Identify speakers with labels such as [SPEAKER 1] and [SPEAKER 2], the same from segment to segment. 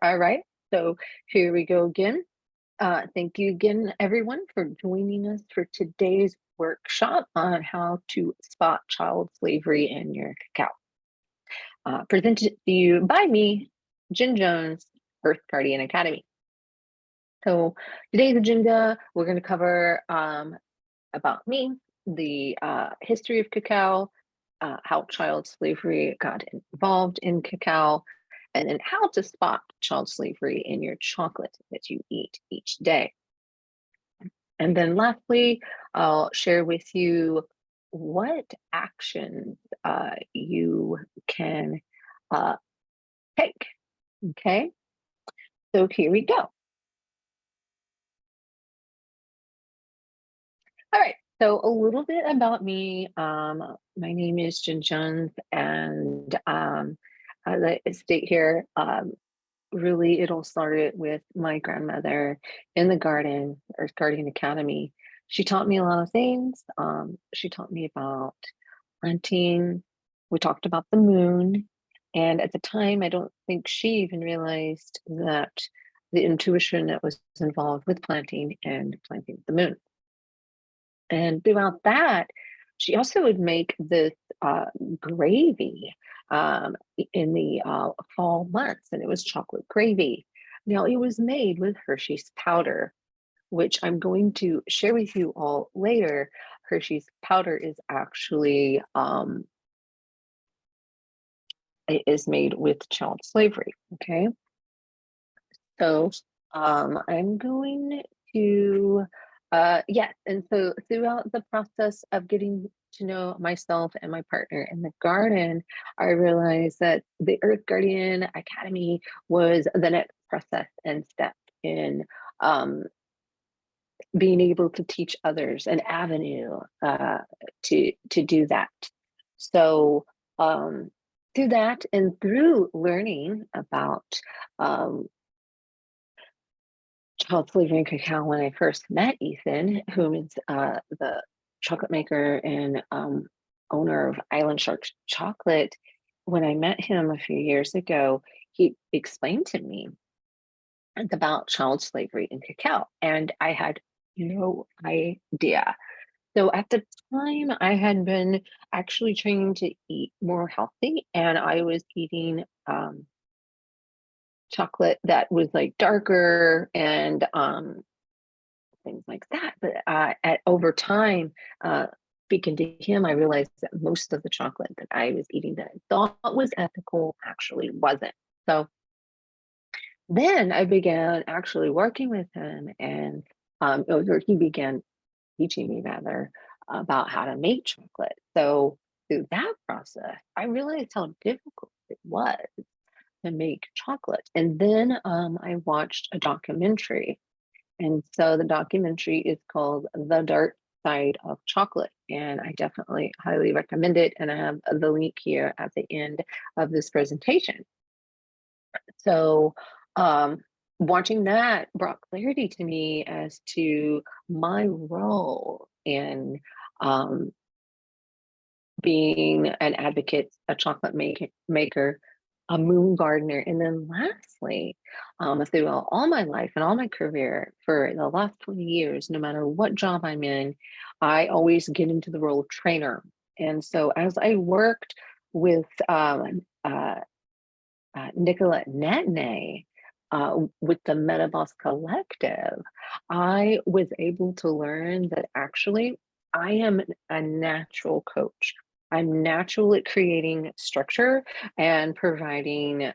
[SPEAKER 1] All right, so here we go again. Thank you again, everyone, for joining us for today's workshop on how to spot child slavery in your cacao. Presented to you by me, Jen Jones, Earth Guardian Academy. So today's agenda, we're going to cover about me, the history of cacao, how child slavery got involved in cacao, and then how to spot child slavery in your chocolate that you eat each day. And then lastly, I'll share with you what actions you can take. Okay, so here we go. All right, so a little bit about me. My name is Jen Jones, and as I state here, really it all started with my grandmother in the garden, Earth Guardian Academy. She taught me a lot of things. She taught me about planting. We talked about the moon. And at the time, I don't think she even realized that the intuition that was involved with planting and planting the moon. And throughout that, she also would make this gravy in the fall months, and it was chocolate gravy. Now, it was made with Hershey's powder, which I'm going to share with you all later. Hershey's powder is actually it is made with child slavery. Okay, so I'm going to yes, and so throughout the process of getting to know myself and my partner in the garden, I realized that the Earth Guardian Academy was the next process and step in um, being able to teach others an avenue to do that. So through that and through learning about um, child slavery in cacao, when I first met Ethan, who is the chocolate maker and owner of Island Shark Chocolate, when I met him a few years ago, he explained to me about child slavery in cacao, and I had no idea. So at the time, I had been actually trying to eat more healthy, and I was eating chocolate that was like darker and things like that. But over time, speaking to him, I realized that most of the chocolate that I was eating that I thought was ethical actually wasn't. So then I began actually working with him, and or he began teaching me rather about how to make chocolate. So through that process, I realized how difficult it was to make chocolate. And then I watched a documentary. And so the documentary is called The Dark Side of Chocolate. And I definitely highly recommend it. And I have the link here at the end of this presentation. So watching that brought clarity to me as to my role in being an advocate, a chocolate maker, a moon gardener, and then lastly, throughout all my life and all my career for the last 20 years, no matter what job I'm in, I always get into the role of trainer. And so as I worked with Nicolette Netney with the Metaboss Collective, I was able to learn that actually I am a natural coach. I'm natural at creating structure and providing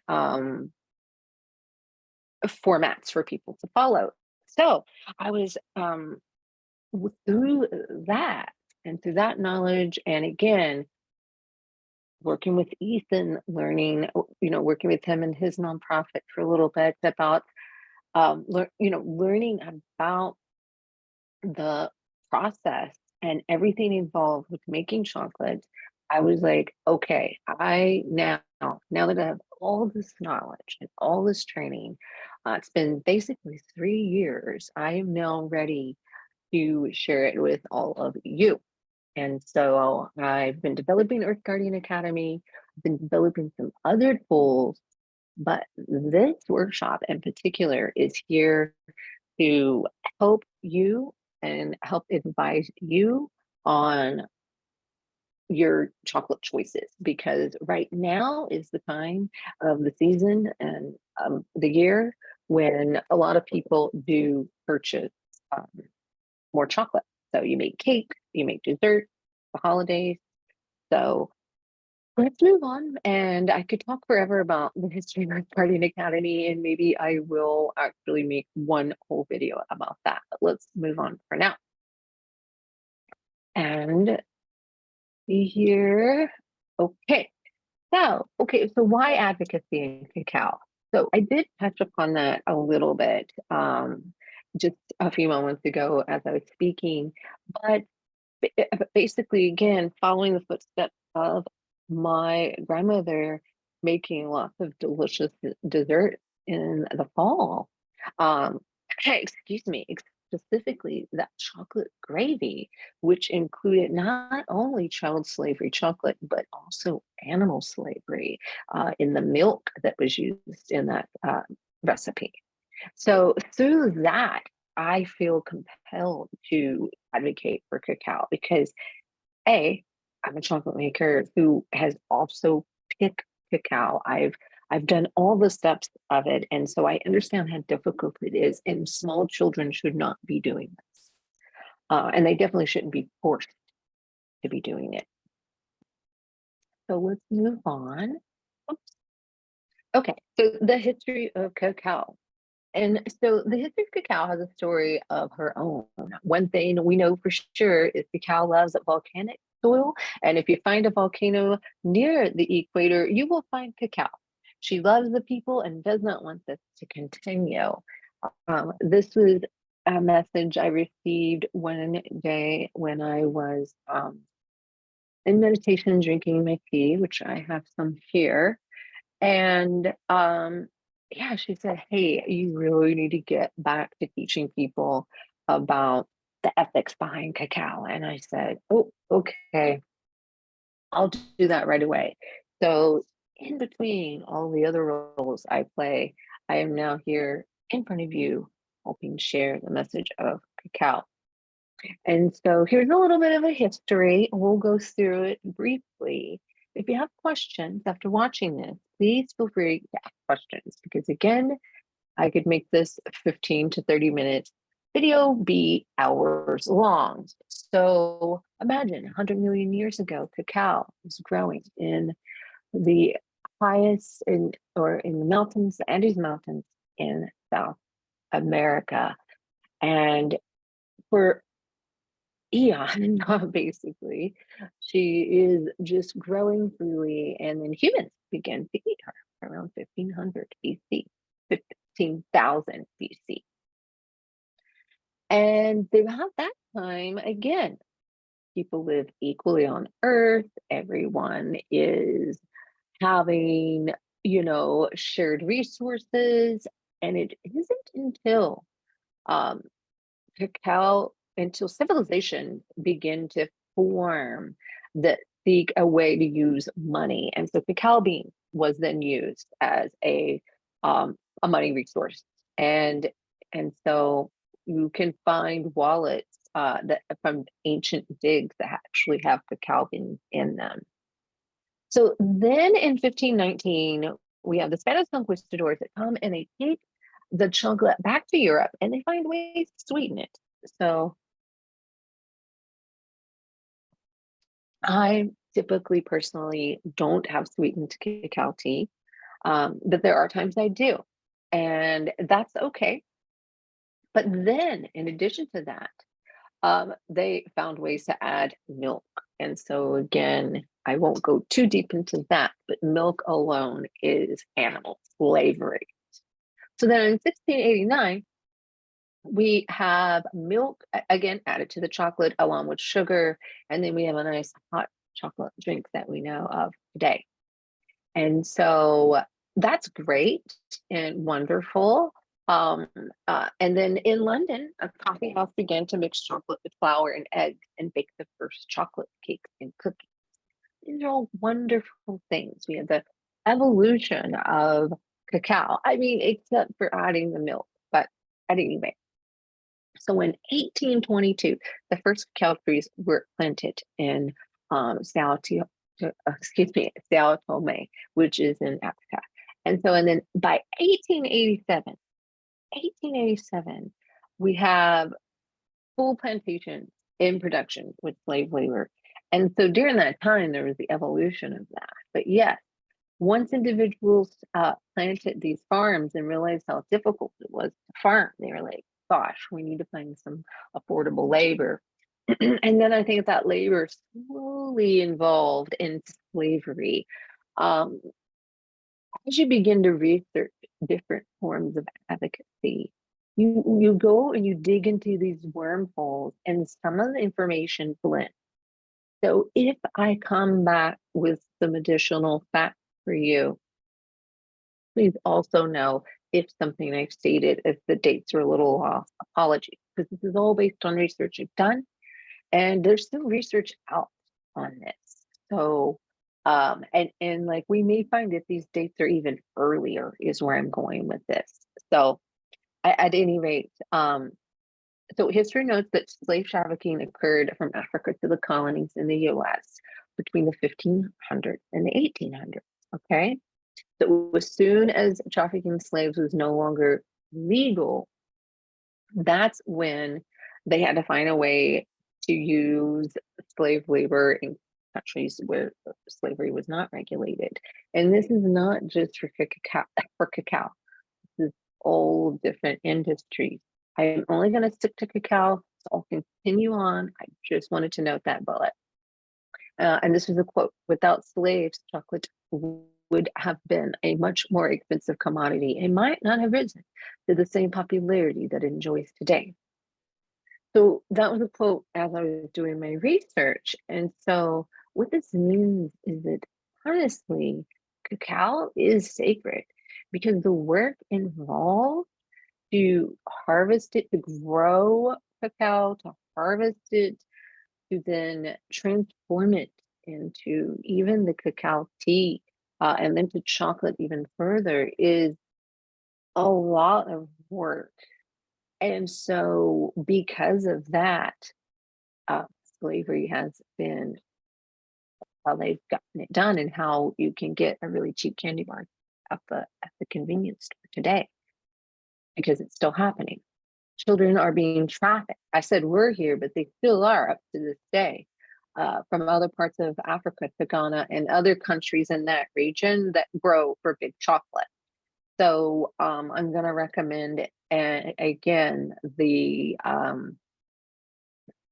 [SPEAKER 1] formats for people to follow. So I was through that and through that knowledge, and again, working with Ethan, learning, working with him and his nonprofit for a little bit about, learning about the process and everything involved with making chocolate. I was like, okay, now that I have all this knowledge and all this training, it's been basically 3 years. I am now ready to share it with all of you. And so I've been developing Earth Guardian Academy. I've been developing some other tools But this workshop in particular is here to help you and help advise you on your chocolate choices, because right now is the time of the season and the year when a lot of people do purchase um, more chocolate. So you make cake, you make dessert, the holidays. So let's move on. And I could talk forever about the history of Partying Academy, and maybe I will actually make one whole video about that. But let's move on for now. And see here. Okay. So why advocacy in cacao? So I did touch upon that a little bit just a few moments ago as I was speaking, but basically, again, following the footsteps of my grandmother making lots of delicious desserts in the fall. Um, excuse me, specifically that chocolate gravy, which included not only child slavery chocolate, but also animal slavery in the milk that was used in that recipe. So through that, I feel compelled to advocate for cacao because A, I'm a chocolate maker who has also picked cacao. I've done all the steps of it, and so I understand how difficult it is. And small children should not be doing this, and they definitely shouldn't be forced to be doing it. So let's move on. Oops. Okay, so the history of cacao. And so the history of cacao has a story of her own. One thing we know for sure is cacao loves volcanic soil. And if you find a volcano near the equator, you will find cacao. She loves the people and does not want this to continue. This was a message I received one day when I was in meditation, drinking my tea, which I have some here. And yeah, she said, "Hey, you really need to get back to teaching people about the ethics behind cacao." And I said, "Oh, okay, I'll do that right away." So, in between all the other roles I play, I am now here in front of you, helping share the message of cacao. And so here's a little bit of a history. We'll go through it briefly. If you have questions after watching this, please feel free to ask questions because, again, I could make this 15 to 30 minutes video be hours long. So imagine 100 million years ago, cacao was growing in the highest in the mountains, the Andes Mountains in South America. And for eon, basically. She is just growing freely, and then humans begin to eat her around 1500 BC, 15,000 BC. And throughout that time, again, people live equally on Earth. Everyone is having, shared resources. And it isn't um, until civilization begin to form that seek a way to use money. And so cacao bean was then used as a money resource. And so you can find wallets that from ancient digs that actually have cacao beans in them. So then in 1519, we have the Spanish conquistadors that come and they take the chocolate back to Europe and they find ways to sweeten it. So I typically personally don't have sweetened cacao tea, but there are times I do, and that's okay. But then, in addition to that, they found ways to add milk. And so, again, I won't go too deep into that, but milk alone is animal slavery. So then in 1689, we have milk again added to the chocolate along with sugar, and then we have a nice hot chocolate drink that we know of today. And so that's great and wonderful. Um, and then in London, a coffee house began to mix chocolate with flour and eggs and bake the first chocolate cakes and cookies. These are all wonderful things. We have the evolution of cacao. I mean, except for adding the milk, but at any rate. So in 1822, the first cacao trees were planted in Sao Tome, which is in Africa. And then by 1887, we have full plantations in production with slave labor. And so during that time, there was the evolution of that. But yes, once individuals planted these farms and realized how difficult it was to farm, they were like, gosh, we need to find some affordable labor. And then I think that labor slowly involved in slavery. Um, as you begin to research different forms of advocacy, you go and you dig into these wormholes, and some of the information blends. So if I come back with some additional facts for you, please also know if something I've stated, if the dates are a little off, apologies, because this is all based on research I've done, and there's still research out on this. So, and like we may find that these dates are even earlier, is where I'm going with this. So, at any rate, so history notes that slave trafficking occurred from Africa to the colonies in the U.S. between the 1500s and the 1800s. Okay, so as soon as trafficking slaves was no longer legal, that's when they had to find a way to use slave labor in countries where slavery was not regulated. And this is not just for cacao. This is all different industries. I am only going to stick to cacao, so I'll continue on. I just wanted to note that bullet. And this is a quote: "Without slaves, chocolate would have been a much more expensive commodity and might not have risen to the same popularity that it enjoys today." So that was a quote as I was doing my research. And so what this means is that honestly, cacao is sacred because the work involved to harvest it, to grow cacao, to harvest it, to then transform it into even the cacao tea, and then to chocolate even further, is a lot of work. And so, because of that, uh, slavery has been how they've gotten it done, and how you can get a really cheap candy bar at the convenience store today because it's still happening. Children are being trafficked. I said we're here, but they still are up to this day, from other parts of Africa to Ghana and other countries in that region that grow for big chocolate. So I'm going to recommend, again, the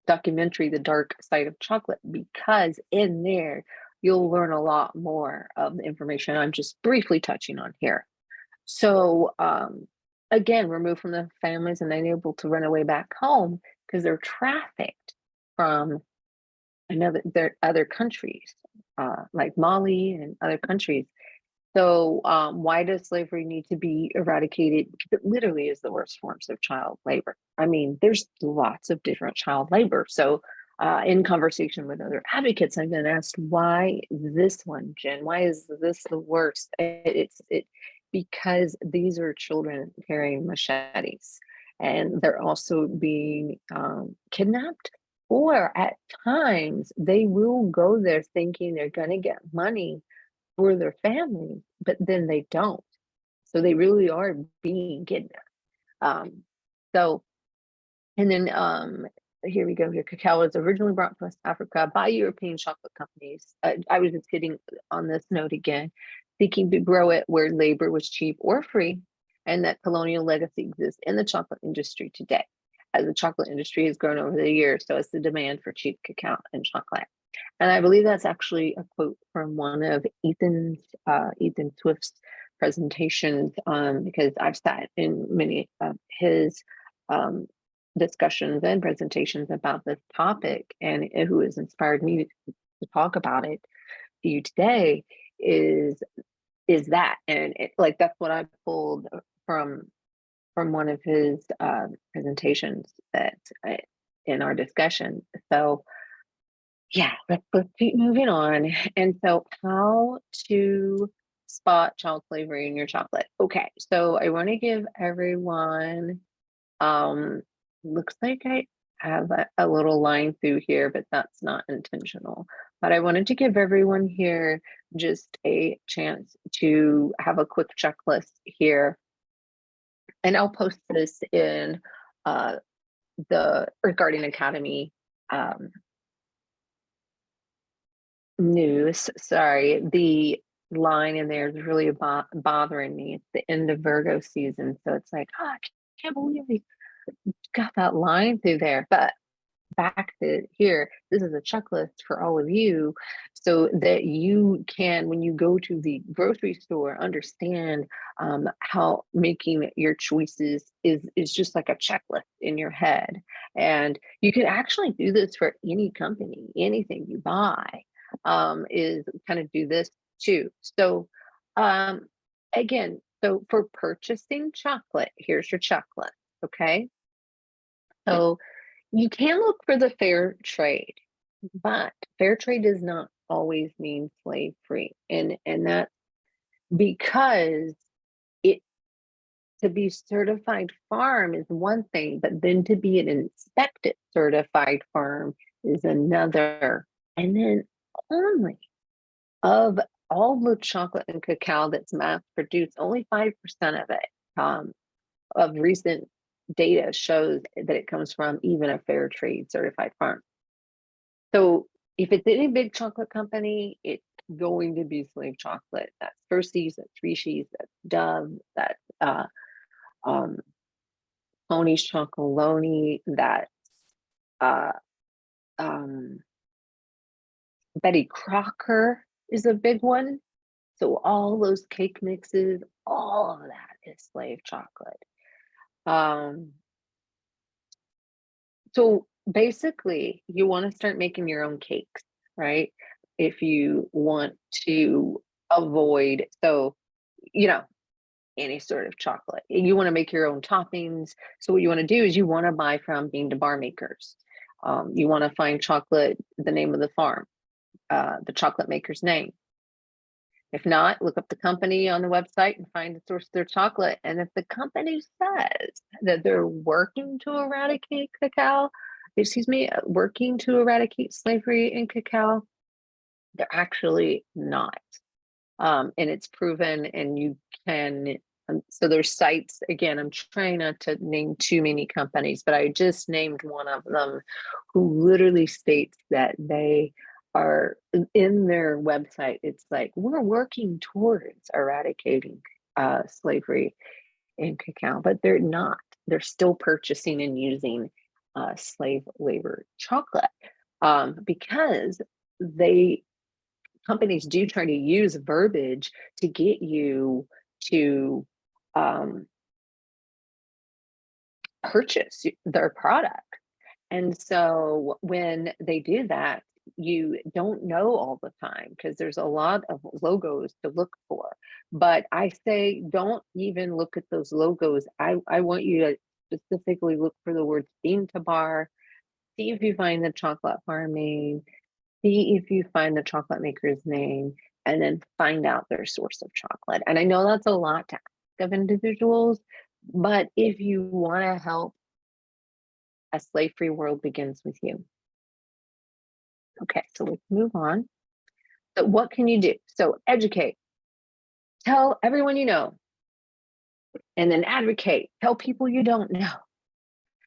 [SPEAKER 1] documentary, The Dark Side of Chocolate, because in there you'll learn a lot more of the information I'm just briefly touching on here. So again, removed from the families and unable to run away back home because they're trafficked from their other countries, like Mali and other countries. So why does slavery need to be eradicated? Because it literally is the worst forms of child labor. I mean, there's lots of different child labor. So in conversation with other advocates, I've been asked, why this one, Jen? Why is this the worst? It's because these are children carrying machetes, and they're also being kidnapped. Or at times, they will go there thinking they're going to get money for their families, but then they don't. So they really are being kidnapped. Um, so, and then here we go. Here, cacao was originally brought to West Africa by European chocolate companies. I was just hitting on this note again, seeking to grow it where labor was cheap or free, and that colonial legacy exists in the chocolate industry today. As the chocolate industry has grown over the years, so has the demand for cheap cacao and chocolate. And I believe that's actually a quote from one of Ethan Swift's presentations, because I've sat in many of his um, discussions and presentations about this topic, and who has inspired me to talk about it to you today is that, and like that's what I pulled from one of his presentations that in our discussion. So yeah, let's keep moving on. And so how to spot child slavery in your chocolate. Okay, so I want to give everyone, looks like I have a little line through here, but that's not intentional. But I wanted to give everyone here just a chance to have a quick checklist here. And I'll post this in the Regarding Academy news. Sorry, the line in there is really bothering me. It's the end of Virgo season, so it's like, oh, I can't believe we got that line through there. But back to here, this is a checklist for all of you so that you can, when you go to the grocery store, understand how making your choices is just like a checklist in your head. And you can actually do this for any company, anything you buy, is kind of do this too. So again, so for purchasing chocolate, here's your checklist. Okay, so you can look for the fair trade, but fair trade does not always mean slave free. And that's because it, to be certified farm is one thing, but then to be an inspected certified farm is another. And then only of all the chocolate and cacao that's mass produced, only 5% of it, of recent data shows that it comes from even a fair trade certified farm. So if it's any big chocolate company, it's going to be slave chocolate. That's Hershey's, that's Reese's, that's Dove, that's Pony's Chocolonely, that's uh, um, Betty Crocker is a big one. So all those cake mixes, all of that is slave chocolate. So basically, you want to start making your own cakes, right? If you want to avoid, so, you know, any sort of chocolate. You want to make your own toppings. So what you want to do is you want to buy from bean to bar makers. You want to find chocolate, the name of the farm, the chocolate maker's name. If not, look up the company on the website and find the source of their chocolate. And if the company says that they're working to eradicate cacao, working to eradicate slavery in cacao, they're actually not. And it's proven, and you can, so there's sites, again, I'm trying not to name too many companies, but I just named one of them who literally states that they are in their website. It's like, we're working towards eradicating slavery in cacao, but they're not. They're still purchasing and using slave labor chocolate because companies do try to use verbiage to get you to purchase their product. And so when they do that, you don't know all the time because there's a lot of logos to look for. But I say, don't even look at those logos. I want you to specifically look for the words bean to bar, see if you find the chocolate farm name, see if you find the chocolate maker's name, and then find out their source of chocolate. And I know that's a lot to ask of individuals, but if you want to help, a slave-free world begins with you. Okay, so let's move on. So what can you do? So educate, tell everyone you know, and then advocate, tell people you don't know,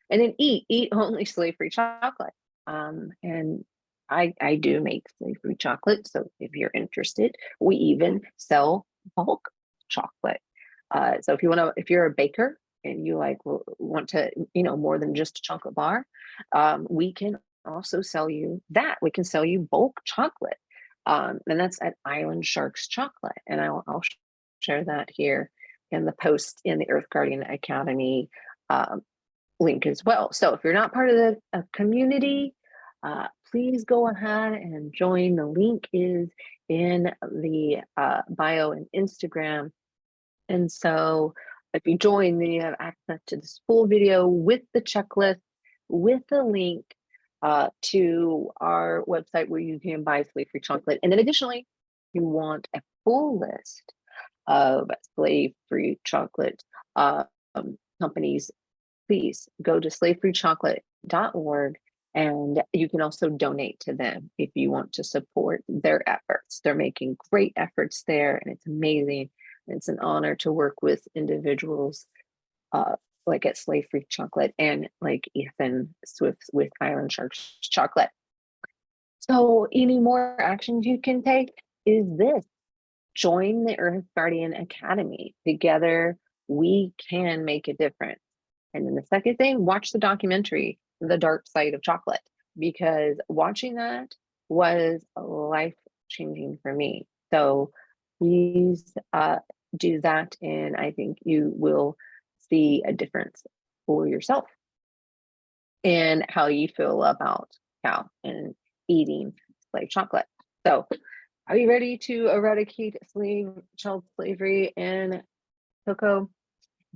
[SPEAKER 1] and then eat only slave-free chocolate. And I do make slave-free chocolate, so if you're interested, we even sell bulk chocolate. So if you're a baker and you want to, more than just a chocolate bar, we can also sell you that. We can sell you bulk chocolate, and that's at Island Sharks Chocolate. And I'll share that here in the post in the Earth Guardian Academy link as well. So if you're not part of the community, please go ahead and join. The link is in the bio and Instagram. And so if you join, then you have access to this full video with the checklist, with the link to our website where you can buy slave-free chocolate. And then additionally, you want a full list of slave-free chocolate companies, please go to slavefreechocolate.org, and you can also donate to them if you want to support their efforts. They're making great efforts there, and it's amazing. It's an honor to work with individuals uh, like at Slave Free Chocolate and like Ethan Swift with Island Sharks Chocolate. So, any more actions you can take is this: join the Earth Guardian Academy. Together, we can make a difference. And then the second thing, watch the documentary, The Dark Side of Chocolate, because watching that was life changing for me. So please do that. And I think you will see a difference for yourself and how you feel about cow and eating slave chocolate. So, are you ready to eradicate child slavery and cocoa?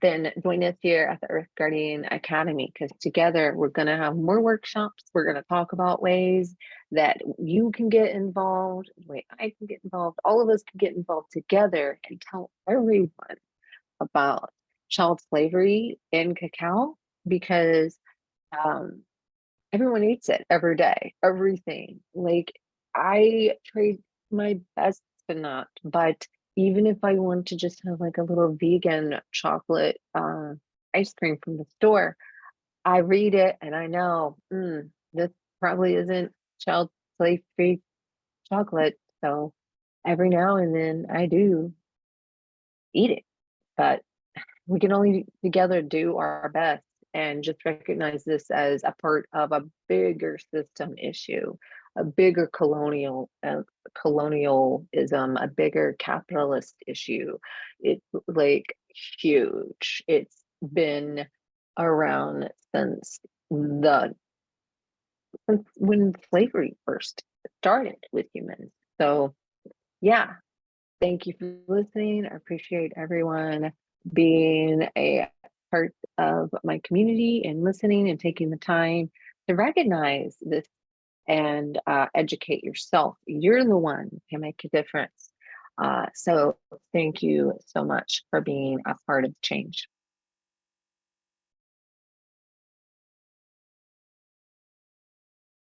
[SPEAKER 1] Then join us here at the Earth Guardian Academy, because together we're going to have more workshops. We're going to talk about ways that you can get involved, the way I can get involved. All of us can get involved together and tell everyone about child slavery in cacao, because um, everyone eats it every day, everything. Like, I trade my best to not, but even if I want to just have like a little vegan chocolate ice cream from the store, I read it and I know this probably isn't child slave free chocolate. So every now and then I do eat it, but we can only together do our best and just recognize this as a part of a bigger system issue, a bigger colonialism, a bigger capitalist issue. It's like huge. It's been around the since when slavery first started with humans. So yeah, thank you for listening. I appreciate everyone being a part of my community and listening and taking the time to recognize this and educate yourself. You're the one who can make a difference. So thank you so much for being a part of change.